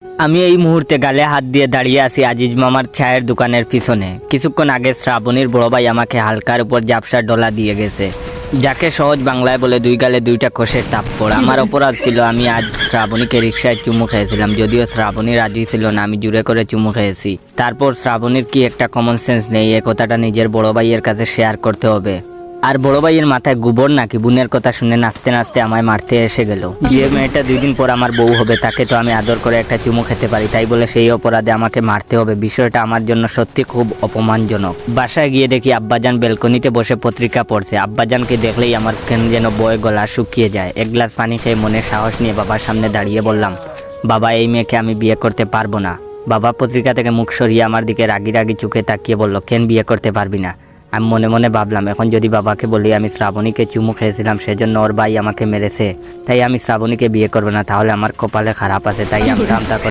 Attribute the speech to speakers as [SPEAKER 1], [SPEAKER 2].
[SPEAKER 1] আমি এই মুহূর্তে গালে হাত দিয়ে দাঁড়িয়ে আছি আজিজ মামার চায়ের দোকানের পিছনে। কিছুক্ষণ আগে শ্রাবণীর বড় ভাই আমাকে হালকার উপর জাপসা ডলা দিয়ে গেছে, যাকে সহজ বাংলায় বলে দুই গালে দুইটা কোষের থাপ্পড়। আমার অপরাধ ছিল, আমি আজ শ্রাবণীকে রিকশায় চুমু খেয়েছিলাম, যদিও শ্রাবণী রাজি ছিল না। আমি জোরে করে চুমু খেয়েছি। তারপর শ্রাবণীর কি একটা কমন সেন্স নেই, এ কথাটা নিজের বড় ভাইয়ের কাছে শেয়ার করতে হবে। আর বড় ভাইয়ের মাথায় গোবর নাকি বোনের কথা শুনে নাচতে নাচতে আমায় মারতে এসে গেল। যে মেয়েটা 2 দিন পর আমার বউ হবে, তাকে তো আমি আদর করে একটা চুমু খেতে পারি, তাই বলে সেই অপরাধে আমাকে মারতে হবে? বিষয়টা আমার জন্য সত্যি খুব অপমানজনক। বাসায় গিয়ে দেখি আব্বাজান ব্যালকনিতে বসে পত্রিকা পড়ছে। আব্বাজানকে দেখলেই আমার কেন যেন বয়ে গলা শুকিয়ে যায়। এক গ্লাস পানি খেয়ে মনে সাহস নিয়ে বাবার সামনে দাঁড়িয়ে বললাম, বাবা, এই মেয়েকে আমি বিয়ে করতে পারবো না। বাবা পত্রিকা থেকে মুখ সরিয়ে আমার দিকে রাগি রাগি চোখে তাকিয়ে বলল, কেন বিয়ে করতে পারবি না? আমি মনে মনে ভাবলাম, এখন যদি বাবাকে বলি আমি শ্রাবণীকে চুমু খেয়েছিলাম, সেজন্য ওর ভাই আমাকে মেরেছে, তাই আমি শ্রাবণীকে বিয়ে করবো না, তাহলে আমার কপালে খারাপ আছে। তাই আমি